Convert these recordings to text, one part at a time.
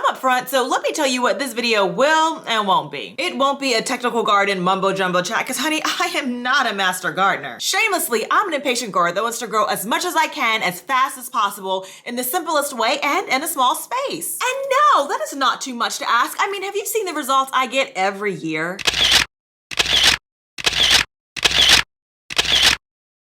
up front, so let me tell you what this video will and won't be. It won't be a technical garden mumbo jumbo chat, because honey, I am not a master gardener. Shamelessly, I'm an impatient grower that wants to grow as much as I can as fast as possible in the simplest way and in a small space. And no, that is not too much to ask. I mean, have you seen the results I get every year?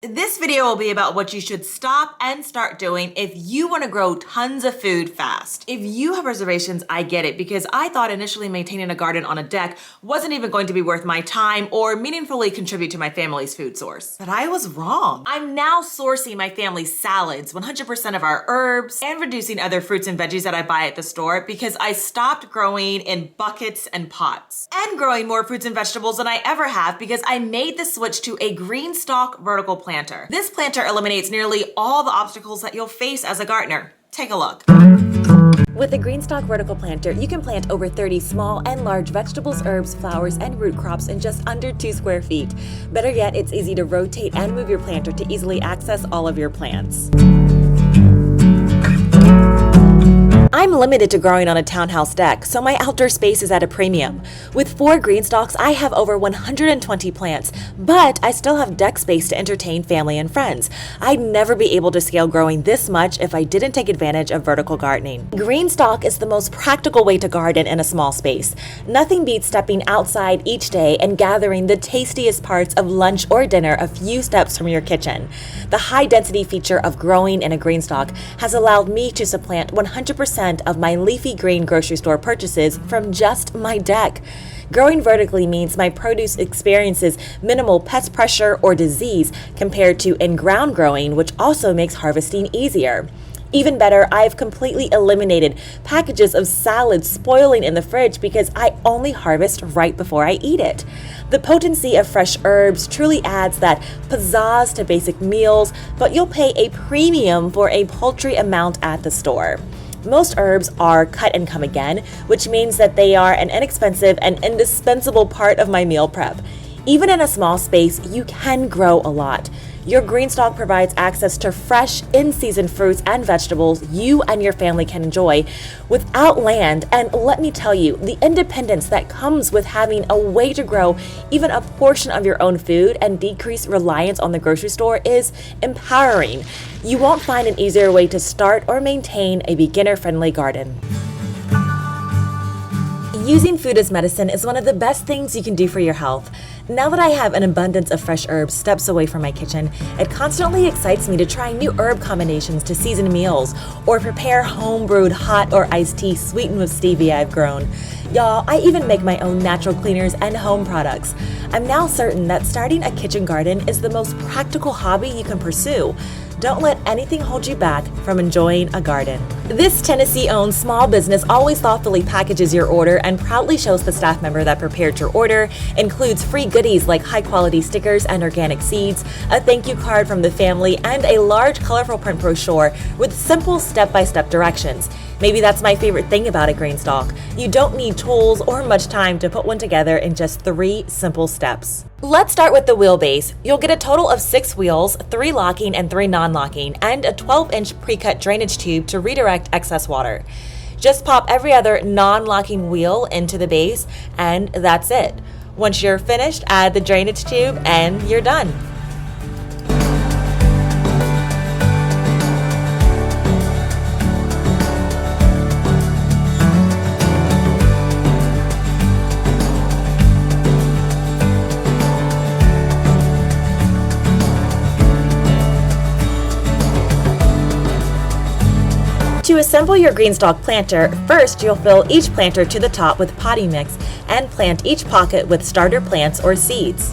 This video will be about what you should stop and start doing if you want to grow tons of food fast. If you have reservations, I get it, because I thought initially maintaining a garden on a deck wasn't even going to be worth my time or meaningfully contribute to my family's food source. But I was wrong. I'm now sourcing my family's salads, 100% of our herbs, and reducing other fruits and veggies that I buy at the store because I stopped growing in buckets and pots. And growing more fruits and vegetables than I ever have because I made the switch to a GreenStalk vertical planter. This planter eliminates nearly all the obstacles that you'll face as a gardener. Take a look. With the GreenStalk vertical planter, you can plant over 30 small and large vegetables, herbs, flowers, and root crops in just under 2 square feet. Better yet, it's easy to rotate and move your planter to easily access all of your plants. I'm limited to growing on a townhouse deck, so my outdoor space is at a premium. With 4 GreenStalks, I have over 120 plants, but I still have deck space to entertain family and friends. I'd never be able to scale growing this much if I didn't take advantage of vertical gardening. GreenStalk is the most practical way to garden in a small space. Nothing beats stepping outside each day and gathering the tastiest parts of lunch or dinner a few steps from your kitchen. The high density feature of growing in a GreenStalk has allowed me to supplant 100% of my leafy green grocery store purchases from just my deck. Growing vertically means my produce experiences minimal pest pressure or disease compared to in-ground growing, which also makes harvesting easier. Even better, I've completely eliminated packages of salad spoiling in the fridge because I only harvest right before I eat it. The potency of fresh herbs truly adds that pizzazz to basic meals, but you'll pay a premium for a paltry amount at the store. Most herbs are cut and come again, which means that they are an inexpensive and indispensable part of my meal prep. Even in a small space, you can grow a lot. Your GreenStalk provides access to fresh, in-season fruits and vegetables you and your family can enjoy without land. And let me tell you, the independence that comes with having a way to grow even a portion of your own food and decrease reliance on the grocery store is empowering. You won't find an easier way to start or maintain a beginner-friendly garden. Using food as medicine is one of the best things you can do for your health. Now that I have an abundance of fresh herbs steps away from my kitchen, it constantly excites me to try new herb combinations to season meals or prepare home-brewed hot or iced tea sweetened with stevia I've grown. Y'all, I even make my own natural cleaners and home products. I'm now certain that starting a kitchen garden is the most practical hobby you can pursue. Don't let anything hold you back from enjoying a garden. This Tennessee-owned small business always thoughtfully packages your order and proudly shows the staff member that prepared your order, includes free goodies like high-quality stickers and organic seeds, a thank you card from the family, and a large colorful print brochure with simple step-by-step directions. Maybe that's my favorite thing about a GreenStalk. You don't need tools or much time to put one together in just 3 simple steps. Let's start with the wheelbase. You'll get a total of 6 wheels, 3 locking and 3 non-locking, and a 12-inch pre-cut drainage tube to redirect excess water. Just pop every other non-locking wheel into the base, and that's it. Once you're finished, add the drainage tube, and you're done. To assemble your GreenStalk planter, first you'll fill each planter to the top with potting mix and plant each pocket with starter plants or seeds.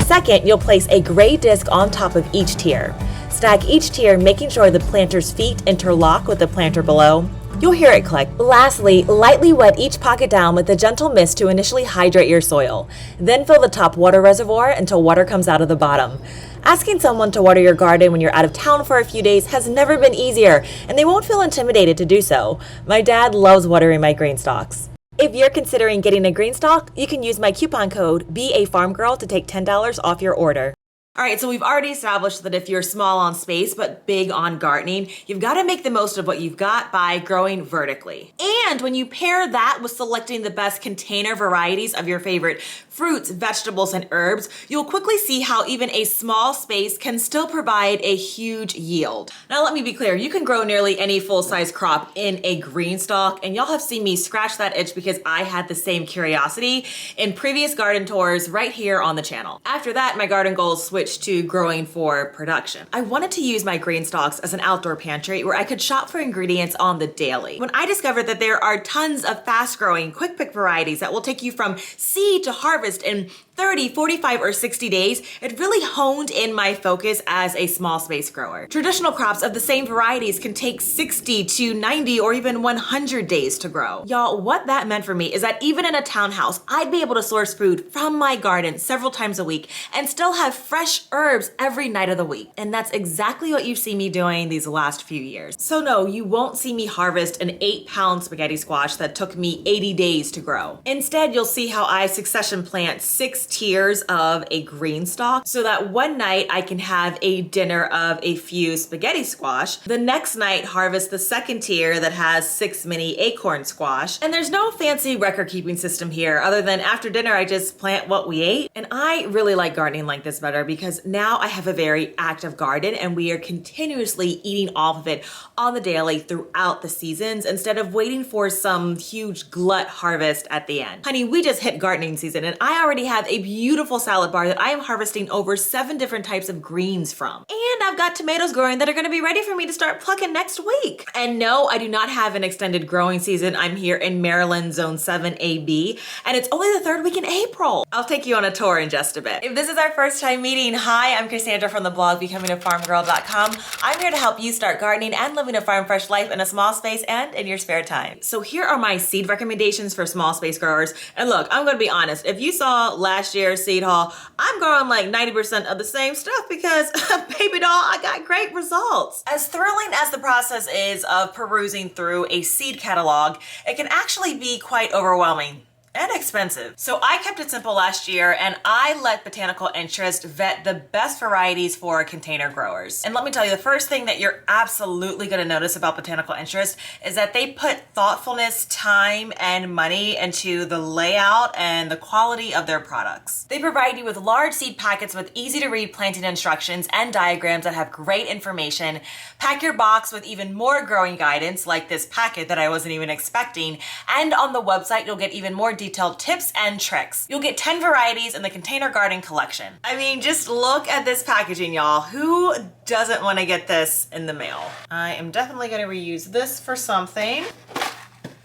Second, you'll place a gray disc on top of each tier. Stack each tier, making sure the planter's feet interlock with the planter below. You'll hear it click. Lastly, lightly wet each pocket down with a gentle mist to initially hydrate your soil. Then fill the top water reservoir until water comes out of the bottom. Asking someone to water your garden when you're out of town for a few days has never been easier, and they won't feel intimidated to do so. My dad loves watering my GreenStalks. If you're considering getting a GreenStalk, you can use my coupon code BAFarmGirl to take $10 off your order. All right, so we've already established that if you're small on space but big on gardening, you've got to make the most of what you've got by growing vertically. And when you pair that with selecting the best container varieties of your favorite fruits, vegetables, and herbs, you'll quickly see how even a small space can still provide a huge yield. Now, let me be clear, you can grow nearly any full-size crop in a GreenStalk, and y'all have seen me scratch that itch because I had the same curiosity in previous garden tours right here on the channel. After that, my garden goals switched to growing for production. I wanted to use my GreenStalks as an outdoor pantry where I could shop for ingredients on the daily. When I discovered that there are tons of fast-growing, quick pick varieties that will take you from seed to harvest in 30, 45, or 60 days, it really honed in my focus as a small space grower. Traditional crops of the same varieties can take 60 to 90 or even 100 days to grow. Y'all, what that meant for me is that even in a townhouse, I'd be able to source food from my garden several times a week and still have fresh herbs every night of the week. And that's exactly what you've seen me doing these last few years. So no, you won't see me harvest an 8-pound spaghetti squash that took me 80 days to grow. Instead, you'll see how I succession plant 6 tiers of a GreenStalk so that one night I can have a dinner of a few spaghetti squash. The next night, harvest the second tier that has 6 mini acorn squash. And there's no fancy record keeping system here other than after dinner, I just plant what we ate. And I really like gardening like this better because now I have a very active garden and we are continuously eating off of it on the daily throughout the seasons instead of waiting for some huge glut harvest at the end. Honey, we just hit gardening season and I already have a beautiful salad bar that I am harvesting over 7 different types of greens from. And I've got tomatoes growing that are gonna be ready for me to start plucking next week. And no, I do not have an extended growing season. I'm here in Maryland, Zone 7AB, and it's only the 3rd week in April. I'll take you on a tour in just a bit. If this is our first time meeting, hi, I'm Cassandra from the blog becomingafarmgirl.com. I'm here to help you start gardening and living a farm fresh life in a small space and in your spare time. So here are my seed recommendations for small space growers. And look, I'm gonna be honest, if you saw last year's seed haul, I'm growing like 90% of the same stuff because baby doll, I got great results. As thrilling as the process is of perusing through a seed catalog, it can actually be quite overwhelming and expensive. So I kept it simple last year and I let Botanical Interest vet the best varieties for container growers. And let me tell you, the first thing that you're absolutely gonna notice about Botanical Interest is that they put thoughtfulness, time, and money into the layout and the quality of their products. They provide you with large seed packets with easy to read planting instructions and diagrams that have great information. Pack your box with even more growing guidance like this packet that I wasn't even expecting. And on the website, you'll get even more detailed tips and tricks. You'll get 10 varieties in the Container Garden collection. I mean, just look at this packaging, y'all. Who doesn't want to get this in the mail? I am definitely going to reuse this for something.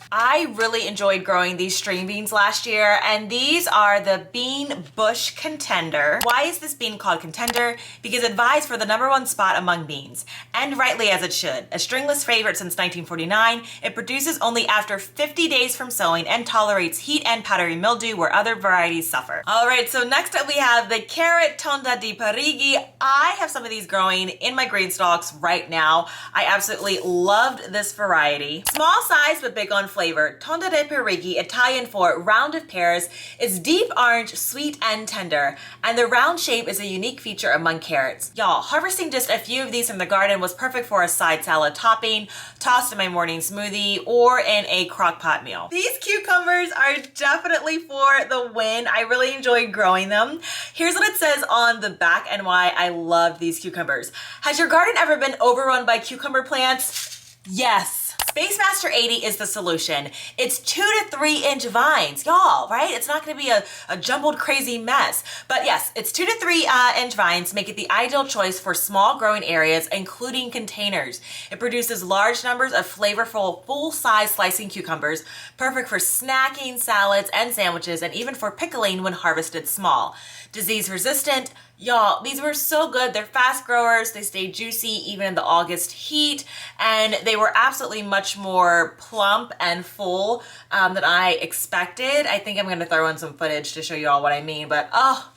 I really enjoyed growing these string beans last year, and these are the Bean Bush Contender. Why is this bean called Contender? Because it vies for the #1 spot among beans, and rightly as it should. A stringless favorite since 1949, it produces only after 50 days from sowing and tolerates heat and powdery mildew where other varieties suffer. All right, so next up we have the Carrot Tonda di Parigi. I have some of these growing in my GreenStalks right now. I absolutely loved this variety. Small size but big on flavor. Tonda di Parigi, Italian for rounded pears, is deep orange, sweet and tender, and the round shape is a unique feature among carrots. Y'all, harvesting just a few of these from the garden was perfect for a side salad topping, tossed in my morning smoothie, or in a crock pot meal. These cucumbers are definitely for the win. I really enjoyed growing them. Here's what it says on the back and why I love these cucumbers. Has your garden ever been overrun by cucumber plants? Yes. Space Master 80 is the solution. It's 2 to 3 inch vines, y'all, right? It's not gonna be a jumbled crazy mess. But yes, it's 2 to 3 inch vines make it the ideal choice for small growing areas, including containers. It produces large numbers of flavorful, full-size slicing cucumbers, perfect for snacking, salads, and sandwiches, and even for pickling when harvested small. Disease resistant. Y'all, these were so good. They're fast growers. They stay juicy even in the August heat, and they were absolutely much more plump and full than I expected. I think I'm going to throw in some footage to show you all what I mean, but oh,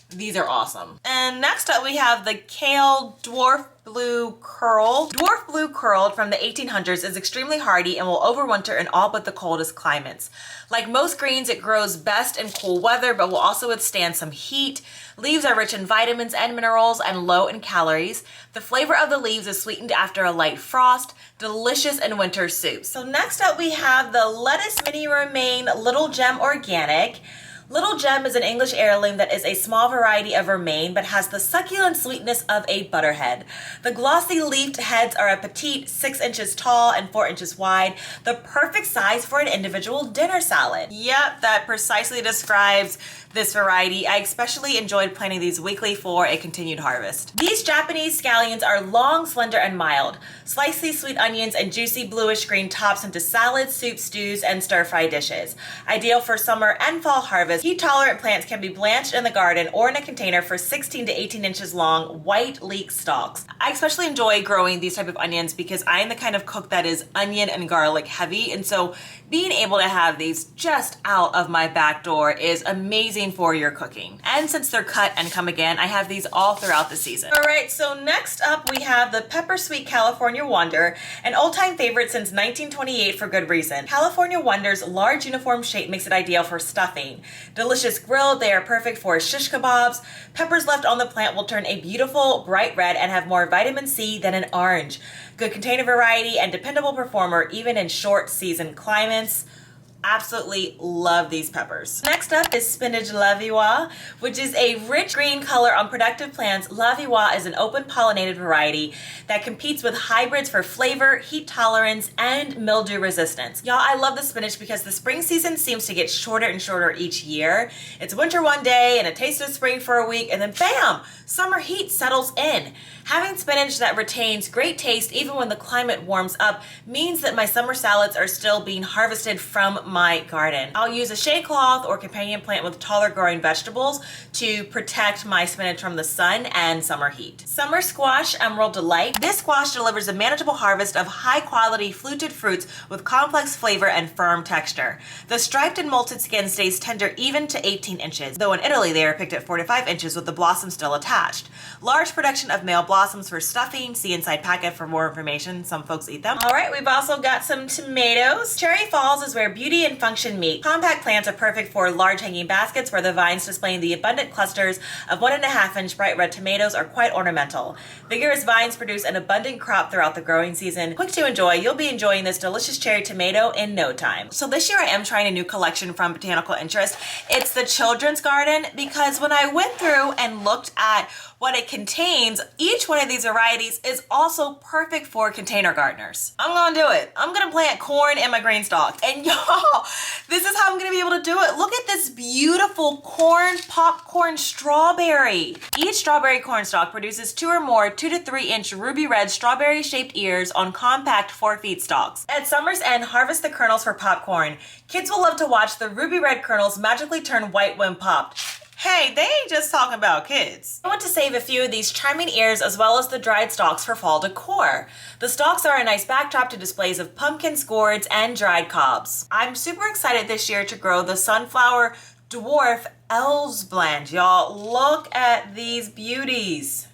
these are awesome. And next up we have the Kale Dwarf blue curled. Dwarf blue curled from the 1800s is extremely hardy and will overwinter in all but the coldest climates. Like most greens, it grows best in cool weather, but will also withstand some heat. Leaves are rich in vitamins and minerals and low in calories. The flavor of the leaves is sweetened after a light frost. Delicious in winter soups. So next up we have the lettuce mini romaine Little Gem Organic. Little Gem is an English heirloom that is a small variety of romaine but has the succulent sweetness of a butterhead. The glossy leafed heads are a petite 6 inches tall and 4 inches wide, the perfect size for an individual dinner salad. Yep, that precisely describes this variety. I especially enjoyed planting these weekly for a continued harvest. These Japanese scallions are long, slender, and mild. Slice these sweet onions and juicy bluish green tops into salads, soups, stews, and stir-fry dishes. Ideal for summer and fall harvest, heat-tolerant plants can be blanched in the garden or in a container for 16 to 18 inches long white leek stalks. I especially enjoy growing these type of onions because I am the kind of cook that is onion and garlic heavy, and so being able to have these just out of my back door is amazing for your cooking. And since they're cut and come again, I have these all throughout the season. All right, so next up we have the Pepper Sweet California Wonder, an old-time favorite since 1928 for good reason. California Wonder's large uniform shape makes it ideal for stuffing. Delicious grilled, they are perfect for shish kebabs. Peppers left on the plant will turn a beautiful bright red and have more vitamin C than an orange. Good container variety and dependable performer even in short season climates. Absolutely love these peppers. Next up is spinach La Viva, which is a rich green color on productive plants. La Viva is an open pollinated variety that competes with hybrids for flavor, heat tolerance, and mildew resistance. Y'all, I love the spinach because the spring season seems to get shorter and shorter each year. It's winter one day and a taste of spring for a week, and then bam, summer heat settles in. Having spinach that retains great taste even when the climate warms up means that my summer salads are still being harvested from my garden. I'll use a shade cloth or companion plant with taller growing vegetables to protect my spinach from the sun and summer heat. Summer squash Emerald Delight. This squash delivers a manageable harvest of high quality fluted fruits with complex flavor and firm texture. The striped and molted skin stays tender even to 18 inches, though in Italy they are picked at 4 to 5 inches with the blossom still attached. Large production of male blossoms for stuffing. See inside packet for more information. Some folks eat them. All right, we've also got some tomatoes. Cherry Falls is where beauty and function meet. Compact plants are perfect for large hanging baskets where the vines displaying the abundant clusters of 1.5 inch bright red tomatoes are quite ornamental. Vigorous vines produce an abundant crop throughout the growing season. Quick to enjoy, you'll be enjoying this delicious cherry tomato in no time. So this year I am trying a new collection from Botanical Interest. It's the Children's Garden, because when I went through and looked at what it contains, each one of these varieties is also perfect for container gardeners. I'm gonna do it. I'm gonna plant corn in my GreenStalk. And y'all, this is how I'm gonna be able to do it. Look at this beautiful corn popcorn strawberry. Each strawberry corn stalk produces 2 or more 2 to 3 inch ruby red strawberry shaped ears on compact 4 feet stalks. At summer's end, harvest the kernels for popcorn. Kids will love to watch the ruby red kernels magically turn white when popped. Hey, they ain't just talking about kids. I want to save a few of these charming ears as well as the dried stalks for fall decor. The stalks are a nice backdrop to displays of pumpkins, gourds, and dried cobs. I'm super excited this year to grow the Sunflower Dwarf Elves blend. Y'all, look at these beauties.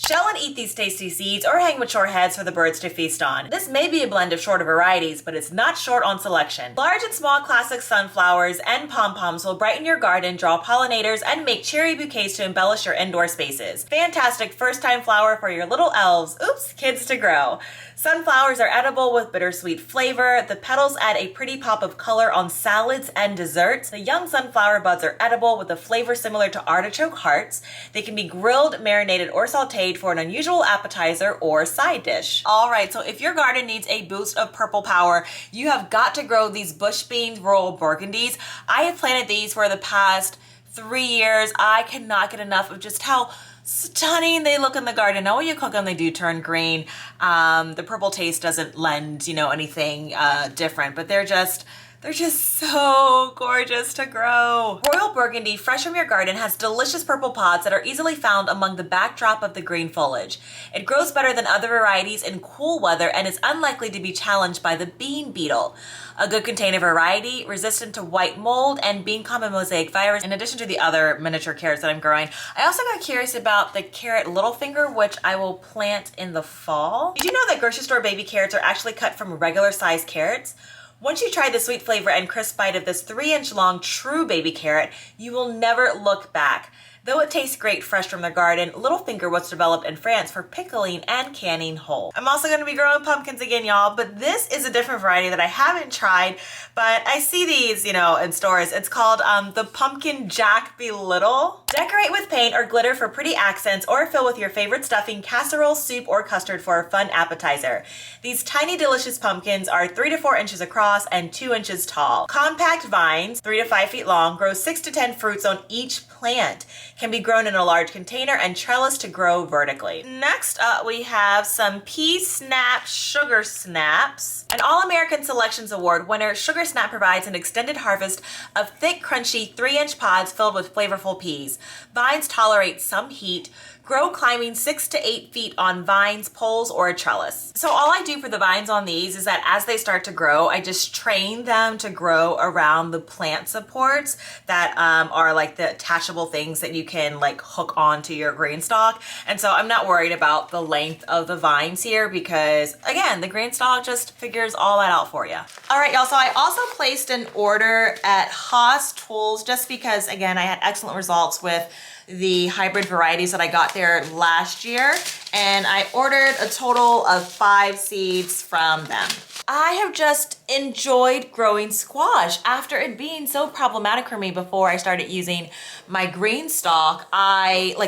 Shell and eat these tasty seeds or hang mature heads for the birds to feast on. This may be a blend of shorter varieties, but it's not short on selection. Large and small classic sunflowers and pom-poms will brighten your garden, draw pollinators, and make cherry bouquets to embellish your indoor spaces. Fantastic first-time flower for your little elves, kids to grow. Sunflowers are edible with bittersweet flavor. The petals add a pretty pop of color on salads and desserts. The young sunflower buds are edible with a flavor similar to artichoke hearts. They can be grilled, marinated, or sauteed for an unusual appetizer or side dish. All right, so if your garden needs a boost of purple power, you have got to grow these bush beans royal burgundies. I have planted these for the past 3 years. I cannot get enough of just how stunning they look in the garden. Now when you cook them, they do turn green. The purple taste doesn't lend, anything different, but they're just They're just so gorgeous to grow. Royal Burgundy, fresh from your garden, has delicious purple pods that are easily found among the backdrop of the green foliage. It grows better than other varieties in cool weather and is unlikely to be challenged by the bean beetle. A good container variety, resistant to white mold and bean common mosaic virus, in addition to the other miniature carrots that I'm growing. I also got curious about the carrot Littlefinger, which I will plant in the fall. Did you know that grocery store baby carrots are actually cut from regular sized carrots? Once you try the sweet flavor and crisp bite of this 3-inch long true baby carrot, you will never look back. Though it tastes great fresh from their garden, Littlefinger was developed in France for pickling and canning whole. I'm also going to be growing pumpkins again, y'all, but this is a different variety that I haven't tried, but I see these, in stores. It's called the Pumpkin Jack Be Little. Decorate with paint or glitter for pretty accents, or fill with your favorite stuffing, casserole, soup, or custard for a fun appetizer. These tiny, delicious pumpkins are 3 to 4 inches across and 2 inches tall. Compact vines, 3 to 5 feet long, grow 6 to 10 fruits on each plant. Can be grown in a large container and trellis to grow vertically. Next up, we have some Pea Snap Sugar Snaps. An All-American Selections Award winner, Sugar Snap provides an extended harvest of thick, crunchy 3-inch pods filled with flavorful peas. Vines tolerate some heat, grow climbing 6 to 8 feet on vines, poles, or a trellis. So all I do for the vines on these is that as they start to grow, I just train them to grow around the plant supports that are like the attachable things that you can like hook onto your GreenStalk. And so I'm not worried about the length of the vines here because again, the GreenStalk just figures all that out for you. All right, y'all, so I also placed an order at Haas Tools just because again, I had excellent results with the hybrid varieties that I got there last year, and I ordered a total of 5 seeds from them. I have just enjoyed growing squash after it being so problematic for me before I started using my GreenStalk.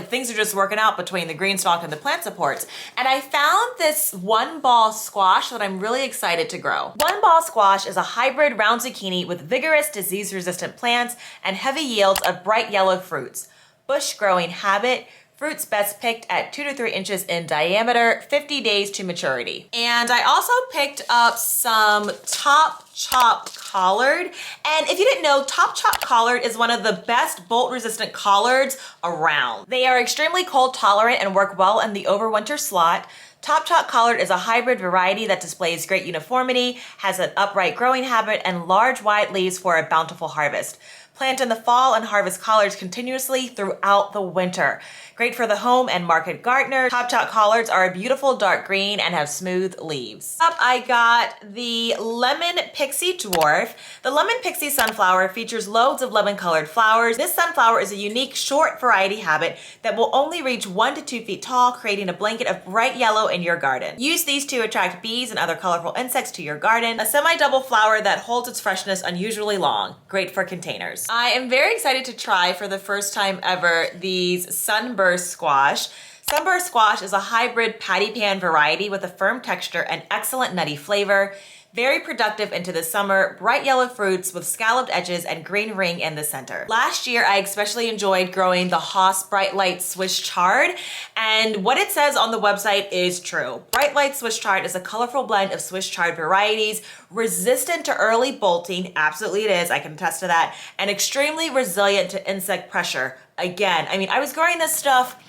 Things are just working out between the GreenStalk and the plant supports. And I found this one ball squash that I'm really excited to grow. One ball squash is a hybrid round zucchini with vigorous disease-resistant plants and heavy yields of bright yellow fruits. Bush growing habit, fruits best picked at 2 to 3 inches in diameter, 50 days to maturity. And I also picked up some Top Chop Collard. And if you didn't know, Top Chop Collard is one of the best bolt resistant collards around. They are extremely cold tolerant and work well in the overwinter slot. Top Chop Collard is a hybrid variety that displays great uniformity, has an upright growing habit, and large wide leaves for a bountiful harvest. Plant in the fall and harvest collards continuously throughout the winter. Great for the home and market gardener. Top Chop collards are a beautiful dark green and have smooth leaves. Up, I got the Lemon Pixie Dwarf. The Lemon Pixie sunflower features loads of lemon-colored flowers. This sunflower is a unique short variety habit that will only reach 1 to 2 feet tall, creating a blanket of bright yellow in your garden. Use these to attract bees and other colorful insects to your garden. A semi-double flower that holds its freshness unusually long. Great for containers. I am very excited to try for the first time ever these Sunburst squash. Sunburst squash is a hybrid patty pan variety with a firm texture and excellent nutty flavor. Very productive into the summer, bright yellow fruits with scalloped edges and green ring in the center. Last year, I especially enjoyed growing the Haas Bright Light Swiss Chard, and what it says on the website is true. Bright Light Swiss Chard is a colorful blend of Swiss Chard varieties, resistant to early bolting, absolutely it is, I can attest to that, and extremely resilient to insect pressure. Again, I was growing this stuff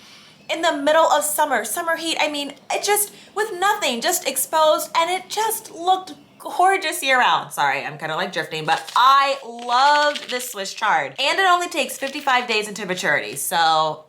in the middle of summer heat. It just, with nothing, just exposed, and it just looked gorgeous year round. Sorry, I'm kind of like drifting, but I loved this Swiss chard. And it only takes 55 days into maturity. So,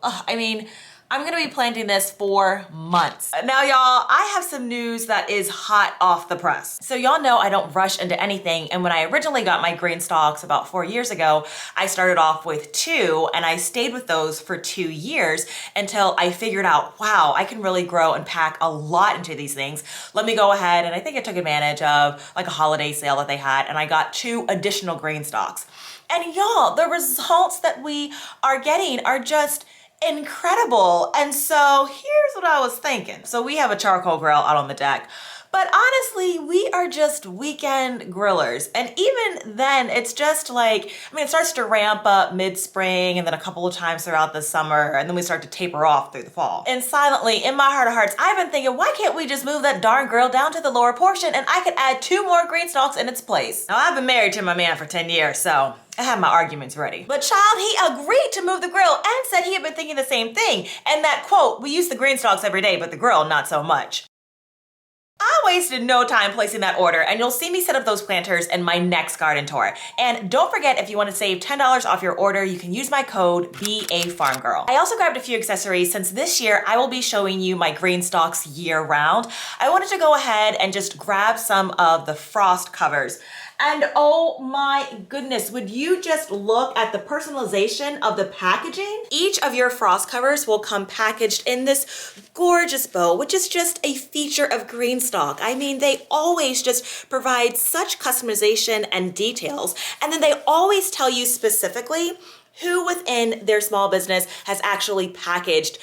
I'm gonna be planting this for months. Now, y'all, I have some news that is hot off the press. So y'all know I don't rush into anything. And when I originally got my GreenStalks about 4 years ago, I started off with 2 and I stayed with those for 2 years until I figured out, wow, I can really grow and pack a lot into these things. Let me go ahead, and I think I took advantage of like a holiday sale that they had, and I got 2 additional GreenStalks. And y'all, the results that we are getting are just incredible. And so here's what I was thinking. So we have a charcoal grill out on the deck, But honestly, we are just weekend grillers. And even then, it's just like, I mean, it starts to ramp up mid-spring and then a couple of times throughout the summer, and then we start to taper off through the fall. And silently, in my heart of hearts, I've been thinking, why can't we just move that darn grill down to the lower portion and I could add 2 more GreenStalks in its place? Now, I've been married to my man for 10 years, so I have my arguments ready. But child, he agreed to move the grill and said he had been thinking the same thing. And that quote, we use the GreenStalks every day, but the grill, not so much. I wasted no time placing that order, and you'll see me set up those planters in my next garden tour. And don't forget, if you want to save $10 off your order, you can use my code BAFarmGirl. I also grabbed a few accessories since this year I will be showing you my GreenStalks year-round. I wanted to go ahead and just grab some of the frost covers. And oh my goodness, would you just look at the personalization of the packaging? Each of your frost covers will come packaged in this gorgeous bow, which is just a feature of GreenStalk. I mean, they always just provide such customization and details, and then they always tell you specifically who within their small business has actually packaged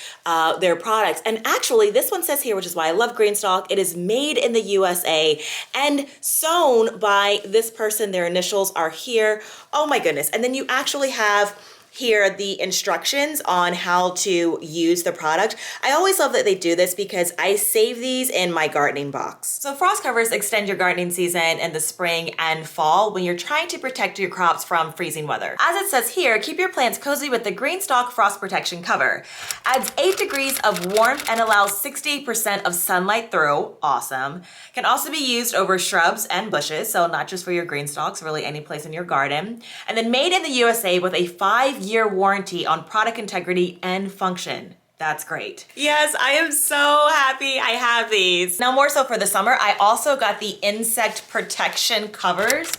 their products. And actually, this one says here, which is why I love GreenStalk, it is made in the USA and sewn by this person. Their initials are here. Oh my goodness. And then you actually have here the instructions on how to use the product. I always love that they do this because I save these in my gardening box. So frost covers extend your gardening season in the spring and fall when you're trying to protect your crops from freezing weather. As it says here, keep your plants cozy with the GreenStalk Frost Protection Cover. Adds 8 degrees of warmth and allows 68% of sunlight through. Awesome. Can also be used over shrubs and bushes, so not just for your GreenStalks, really any place in your garden. And then made in the USA with a 5-year warranty on product integrity and function. That's great. Yes, I am so happy I have these. Now, more so for the summer, I also got the insect protection covers,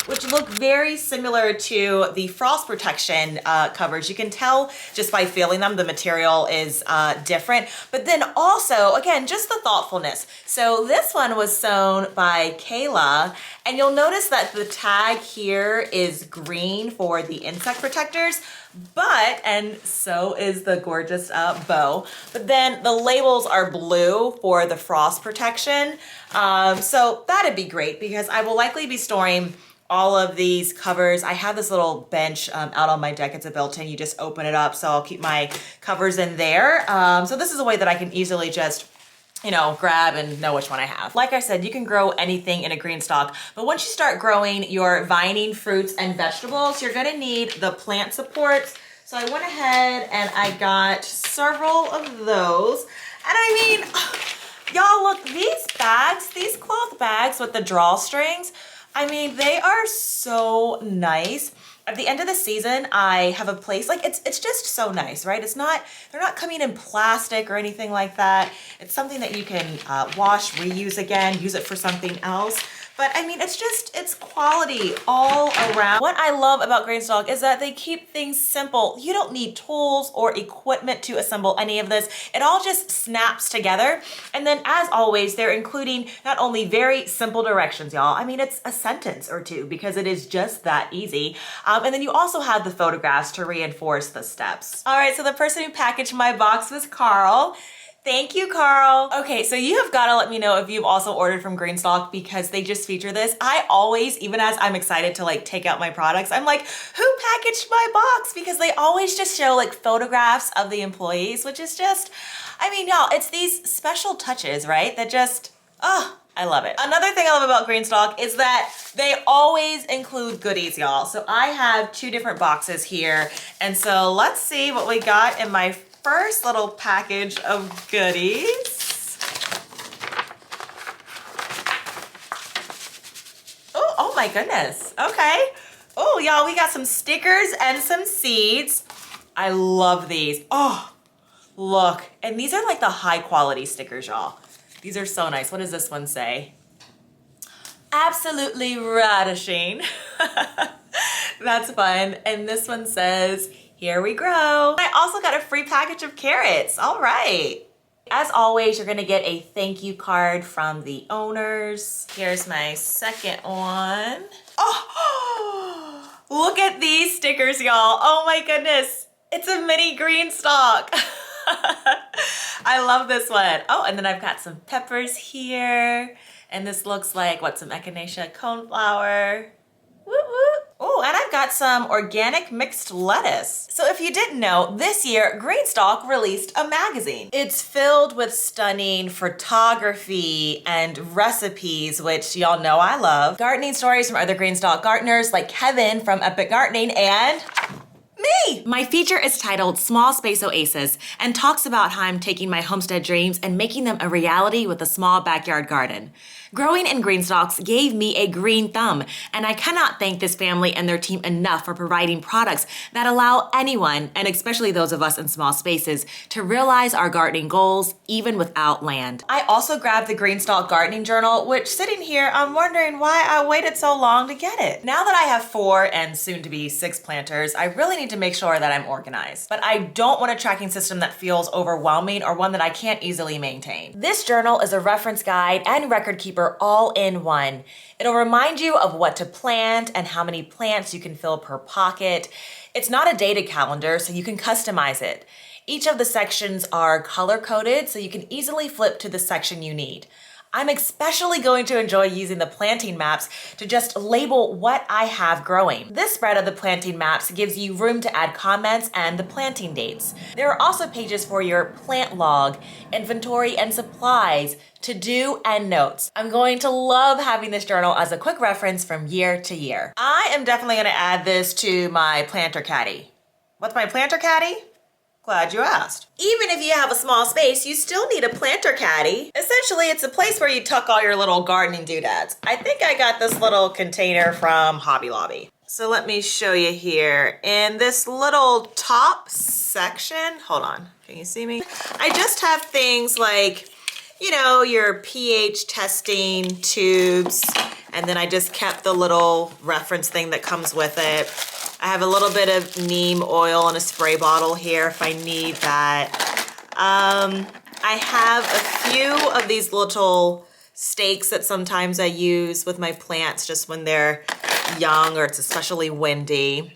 which look very similar to the frost protection covers. You can tell just by feeling them, the material is different. But then also, again, just the thoughtfulness. So this one was sewn by Kayla, and you'll notice that the tag here is green for the insect protectors, and so is the gorgeous bow. But then the labels are blue for the frost protection. So that'd be great because I will likely be storing all of these covers. I have this little bench out on my deck. It's a built-in, you just open it up. So I'll keep my covers in there. So this is a way that I can easily just grab and know which one I have. Like I said, you can grow anything in a GreenStalk, but once you start growing your vining fruits and vegetables, you're gonna need the plant supports. So I went ahead and I got several of those. And I mean, y'all look, these bags, these cloth bags with the drawstrings, I mean, they are so nice. At the end of the season, I have a place, like it's just so nice, right? They're not coming in plastic or anything like that. It's something that you can wash, reuse again, use it for something else. But I mean, it's quality all around. What I love about GreenStalk is that they keep things simple. You don't need tools or equipment to assemble any of this. It all just snaps together. And then as always, they're including not only very simple directions, y'all. I mean, it's a sentence or two because it is just that easy. And then you also have the photographs to reinforce the steps. All right, so the person who packaged my box was Carl. Thank you, Carl. Okay, so you have got to let me know if you've also ordered from GreenStalk because they just feature this. I always, even as I'm excited to take out my products, I'm like, who packaged my box? Because they always just show photographs of the employees, which is just, I mean, y'all, it's these special touches, right? That just, I love it. Another thing I love about GreenStalk is that they always include goodies, y'all. So I have 2 different boxes here. And so let's see what we got in my first little package of goodies. Oh my goodness. Okay. Oh, y'all, we got some stickers and some seeds. I love these. Oh, look. And these are the high quality stickers, y'all. These are so nice. What does this one say? Absolutely radishing. That's fun. And this one says, here we grow. I also got a free package of carrots. All right. As always, you're gonna get a thank you card from the owners. Here's my second one. Oh, look at these stickers, y'all. Oh my goodness. It's a mini GreenStalk. I love this one. Oh, and then I've got some peppers here. And this looks like, what, some echinacea coneflower. Woo woo. Oh, and I've got some organic mixed lettuce. So if you didn't know, this year, GreenStalk released a magazine. It's filled with stunning photography and recipes, which y'all know I love. Gardening stories from other GreenStalk gardeners like Kevin from Epic Gardening and me. My feature is titled Small Space Oasis and talks about how I'm taking my homestead dreams and making them a reality with a small backyard garden. Growing in GreenStalks gave me a green thumb, and I cannot thank this family and their team enough for providing products that allow anyone, and especially those of us in small spaces, to realize our gardening goals even without land. I also grabbed the GreenStalk Gardening Journal, which sitting here, I'm wondering why I waited so long to get it. Now that I have 4 and soon to be 6 planters, I really need to make sure that I'm organized. But I don't want a tracking system that feels overwhelming or one that I can't easily maintain. This journal is a reference guide and record keeper all in one. It'll remind you of what to plant and how many plants you can fill per pocket. It's not a data calendar, so you can customize it. Each of the sections are color-coded, so you can easily flip to the section you need. I'm especially going to enjoy using the planting maps to just label what I have growing. This spread of the planting maps gives you room to add comments and the planting dates. There are also pages for your plant log, inventory and supplies, to-do, and notes. I'm going to love having this journal as a quick reference from year to year. I am definitely gonna add this to my planter caddy. What's my planter caddy? Glad you asked. Even if you have a small space, you still need a planter caddy. Essentially, it's a place where you tuck all your little gardening doodads. I think I got this little container from Hobby Lobby. So let me show you here. In this little top section, hold on, can you see me? I just have things like, you know, your pH testing tubes, and then I just kept the little reference thing that comes with it. I have a little bit of neem oil in a spray bottle here if I need that. I have a few of these little stakes that sometimes I use with my plants just when they're young or it's especially windy.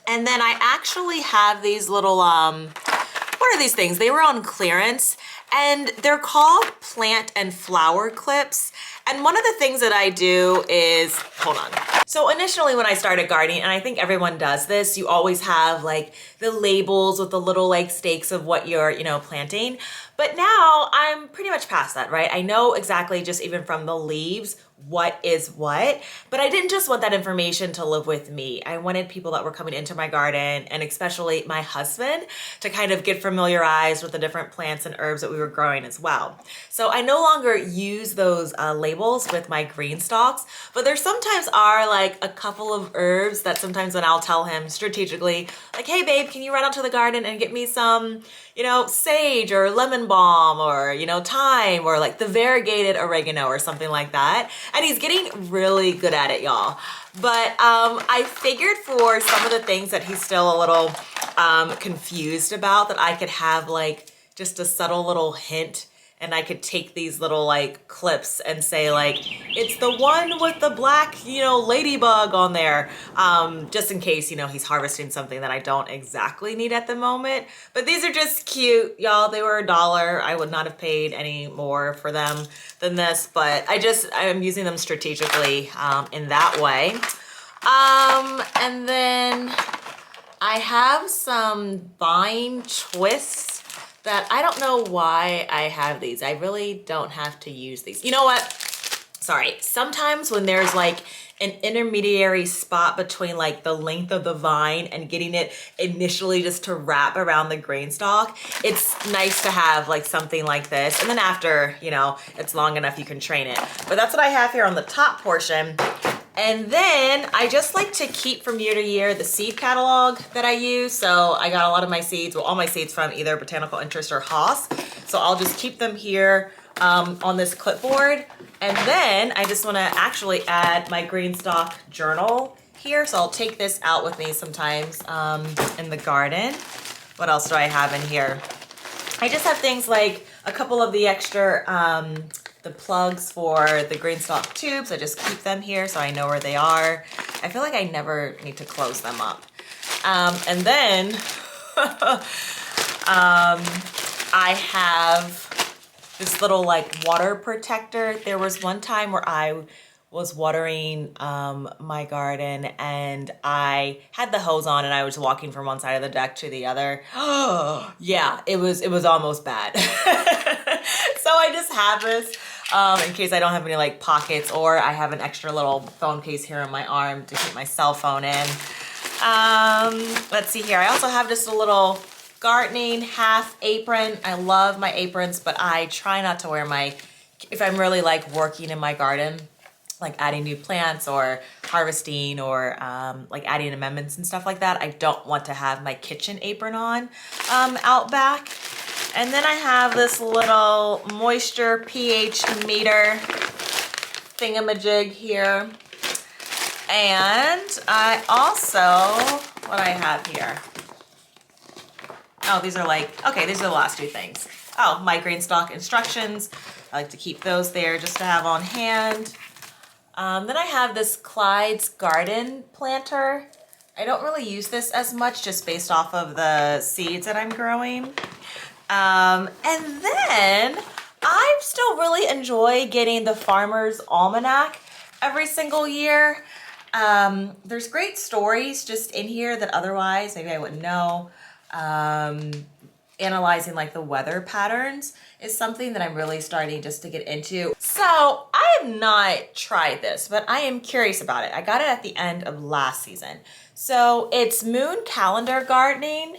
And then I actually have these little, what are these things? They were on clearance and they're called plant and flower clips. And one of the things that I do is, hold on. So initially when I started gardening, and I think everyone does this, you always have like the labels with the little like stakes of what you're, you know, planting. But now I'm pretty much past that, right? I know exactly just even from the leaves what is what, but I didn't just want that information to live with me. I wanted people that were coming into my garden, and especially my husband, to kind of get familiarized with the different plants and herbs that we were growing as well. So I no longer use those labels with my green stalks, but there sometimes are like a couple of herbs that sometimes when I'll tell him strategically, like, hey babe, can you run out to the garden and get me some, you know, sage or lemon balm or, you know, thyme or like the variegated oregano or something like that. And he's getting really good at it, y'all. But I figured for some of the things that he's still a little confused about, that I could have like just a subtle little hint, and I could take these little like clips and say like, it's the one with the black, you know, ladybug on there. Just in case, you know, he's harvesting something that I don't exactly need at the moment. But these are just cute, y'all. They were $1. I would not have paid any more for them than this, but I'm using them strategically in that way. And then I have some vine twists that I don't know why I have these. I really don't have to use these. You know what? Sorry. Sometimes when there's like an intermediary spot between like the length of the vine and getting it initially just to wrap around the grain stalk, it's nice to have like something like this. And then after, you know, it's long enough, you can train it. But that's what I have here on the top portion. And then I just like to keep from year to year the seed catalog that I use. So I got a lot of my seeds, well, all my seeds from either Botanical Interest or Haas. So I'll just keep them here on this clipboard. And then I just wanna actually add my GreenStalk journal here. So I'll take this out with me sometimes in the garden. What else do I have in here? I just have things like a couple of the extra the plugs for the GreenStalk tubes. I just keep them here so I know where they are. I feel like I never need to close them up. And then I have this little like water protector. There was one time where I was watering my garden and I had the hose on and I was walking from one side of the deck to the other. Oh, yeah, it was almost bad. So I just have this in case I don't have any like pockets, or I have an extra little phone case here on my arm to keep my cell phone in. Let's see here. I also have just a little gardening half apron. I love my aprons, but I try not to wear if I'm really like working in my garden, like adding new plants or harvesting or like adding amendments and stuff like that, I don't want to have my kitchen apron on out back. And then I have this little moisture pH meter thingamajig here. And I also, what I have here? Oh, these are these are the last two things. Oh, my GreenStalk instructions. I like to keep those there just to have on hand. Then I have this Clyde's garden planter. I don't really use this as much just based off of the seeds that I'm growing. And then I still really enjoy getting the Farmer's Almanac every single year. There's great stories just in here that otherwise maybe I wouldn't know. Analyzing like the weather patterns is something that I'm really starting just to get into. So I have not tried this, but I am curious about it. I got it at the end of last season. So it's moon calendar gardening.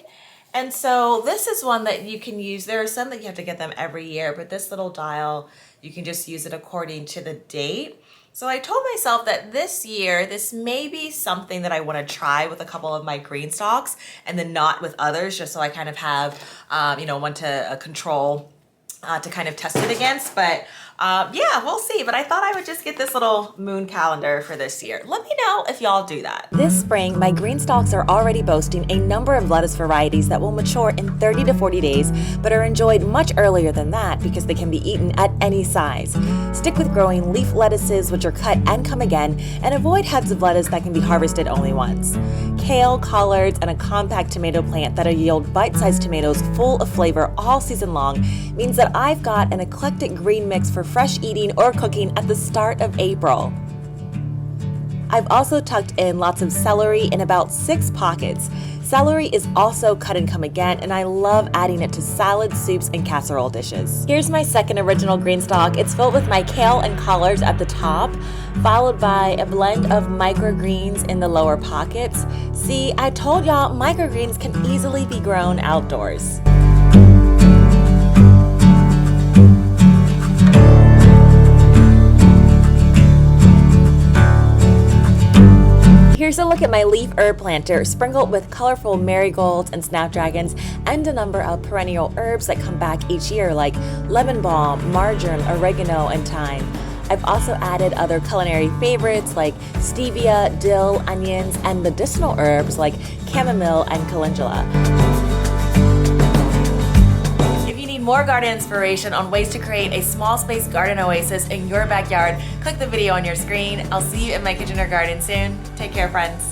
And so this is one that you can use. There are some that you have to get them every year, but this little dial, you can just use it according to the date. So I told myself that this year, this may be something that I want to try with a couple of my GreenStalks and then not with others, just so I kind of have, one to control to kind of test it against. But yeah, we'll see. But I thought I would just get this little moon calendar for this year. Let me know if y'all do that. This spring, my GreenStalks are already boasting a number of lettuce varieties that will mature in 30 to 40 days, but are enjoyed much earlier than that because they can be eaten at any size. Stick with growing leaf lettuces, which are cut and come again, and avoid heads of lettuce that can be harvested only once. Kale, collards, and a compact tomato plant that'll yield bite-sized tomatoes full of flavor all season long means that I've got an eclectic green mix for fresh eating or cooking at the start of April. I've also tucked in lots of celery in about 6 pockets. Celery is also cut and come again, and I love adding it to salads, soups, and casserole dishes. Here's my second original GreenStalk. It's filled with my kale and collards at the top, followed by a blend of microgreens in the lower pockets. See, I told y'all microgreens can easily be grown outdoors. Here's a look at my leaf herb planter, sprinkled with colorful marigolds and snapdragons, and a number of perennial herbs that come back each year like lemon balm, marjoram, oregano, and thyme. I've also added other culinary favorites like stevia, dill, onions, and medicinal herbs like chamomile and calendula. More garden inspiration on ways to create a small space garden oasis in your backyard, click the video on your screen. I'll see you in my kitchen or garden soon. Take care, friends.